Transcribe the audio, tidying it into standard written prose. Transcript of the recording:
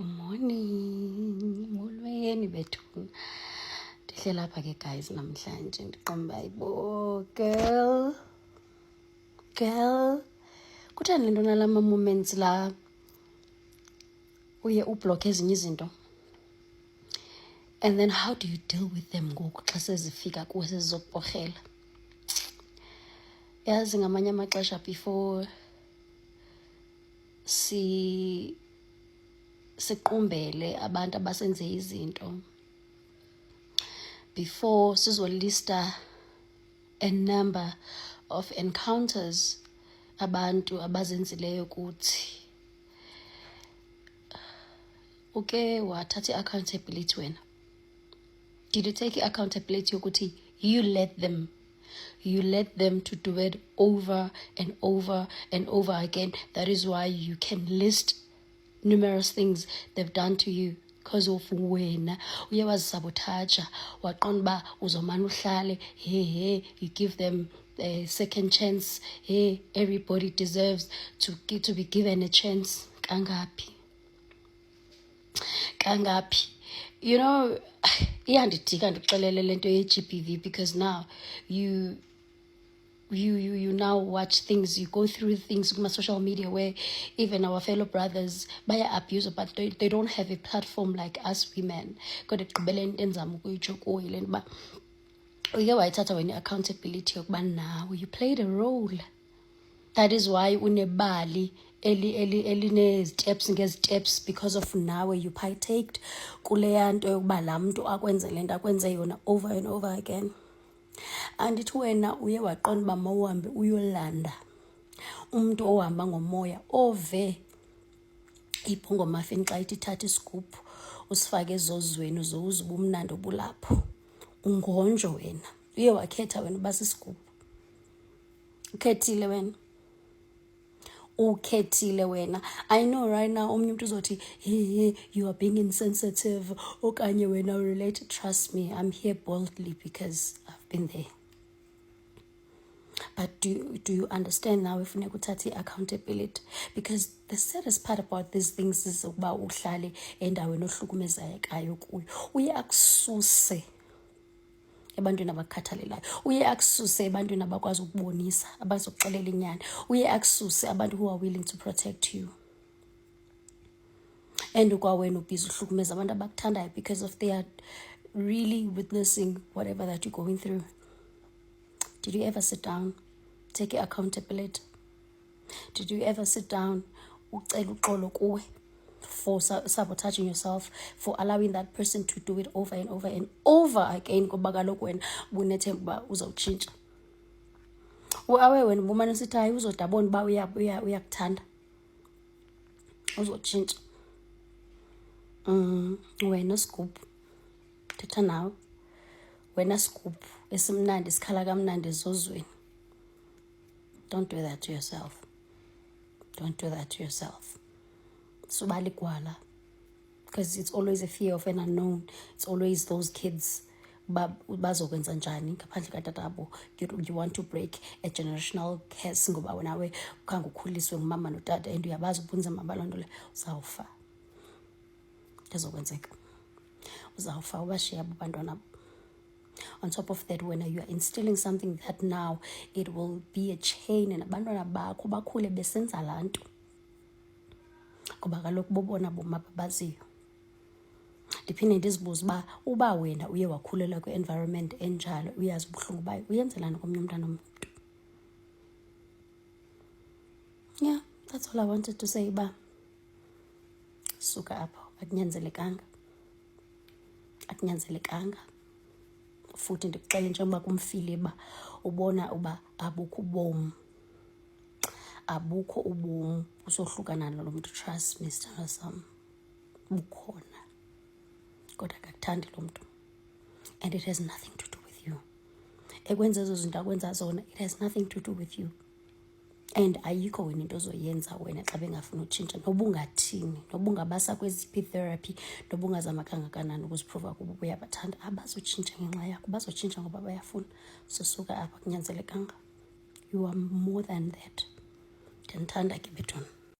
Good morning. Molweni bethuna. Ndihle lapha ke guys namhlanje ndiqomba ayibo girl. Kuthani le nto nalama moments la uye ublock ezinye izinto? And then how do you deal with them ngoku xa sezifika kuwe sezizokuporhela? Yazi ngamanye amaxesha before siqumbele abantu abasenze izinto, before sizolista a number of encounters abantu abazenzileyo kuthi, uke wathatha accountability wena? Did you take accountability yokuthi you let them to do it over and over and over again? That is why you can list numerous things they've done to you because of wena uye wazisabotaja waqonda uba uzomana uhlale you give them a second chance. Everybody deserves to be given a chance. Kangapi, you know, iyandidika ndixelele lento ye-GBV because now you now watch things, you go through things on social media where even our fellow brothers baya abuse, but they don't have a platform like us women. Kodwa ekugqibeleni into enzama ukuyitsho kuyo le nto uba uye wayithatha wena accountability yokuba nawe you played a role. That is why unebali eline-steps ngezi-steps because of nawe you partaked kuleya nto yokuba laa mntu akwenze le nto akwenze yona over and over again. Andithi wena uye waqonda uba mawuhambe uyolanda umntu ohamba ngomoya ove ibhongo muffin xa ithi thatha isigubhu usifake ezozweni uze ubumnandi obulapho ungonjo wena. Uye wakhetha wena uba sisigubhu. Ukhethile wena. I know right now omnye umuntu uzothi you are being insensitive okanye wena related. Trust me, I'm here boldly because I've been there. But do you understand now if ufuneka uthathe accountability? Because the saddest part about these things is ukuba uhlale endaweni ohlukumezekayo kuyo uye akususe ebantwini abakhathalelayo, uye akususe ebantwini abakwazi ukubonisa, abazokuxelela inyani, uye akususe abantu who are willing to protect you. And ukwawena ubhizi uhlukumeza abantu abakuthandayo because of they are really witnessing whatever that you're going through. Did you ever sit down, take accountability? Did you ever sit down ucela uxolo kuwe for sabotaging yourself, for allowing that person to do it over and over and over again? Ngoba kaloku wena bunethemba uba uzawutshintsha. Awe wena ubumane sithi hayi uzodabona uba uyakuthanda, uzotshintsha. Wena sigubhu, thetha nawe. Wena sigubhu esimnandi sikhala kamnandi ezozweni. Don't do that to yourself. Don't do that to yourself. Subali gwala. Because it's always a fear of an unknown. It's always those kids bazokwenza njani ngaphandle katatabo. You want to break a generational curse ngoba wena ukhange ukhuliswe ngumama notata and uyabazi ubunzima baloo nto le uzawufa. Kuzokwenzeka. Uzawufa ubashiya abo bantwana. On top of that, when you are instilling something that now it will be a chain and abantwana bakho bakhule besenza laa nto ngoba kaloku bobona bomama baziyo. Ndiphinde ndizibuze uba wena uye wakhulela kwi-environment enjalo uyazi ubuhlungu bayo uyenzelani komnye umntana omntu. Yeah, that's all I wanted to say. Ba suka apho, akunyanzelekanga futhi ndikuxele njengoba kumfile ba ubona uba abukho ubomi usohlukana nalo muntu. Trust me, star sam, bukhona kodwa akakuthandi lo muntu and it has nothing to do with you. Ekwenza ezo zinto akwenza zona, it has nothing to do with you. And ayikho wena into ozoyenza wena xa bengafuna utshintsha, noba ungathini, noba ungabasa kweziphi therapy, noba ungazama kangakanani ukuziprova kuba uyabathanda, abazotshintsha ngenxa yakho, bazotshintsha ngoba bayafuna. Susuka apha, kunyanzelekanga. You are more than that. Ndiyandithanda ke bethuna.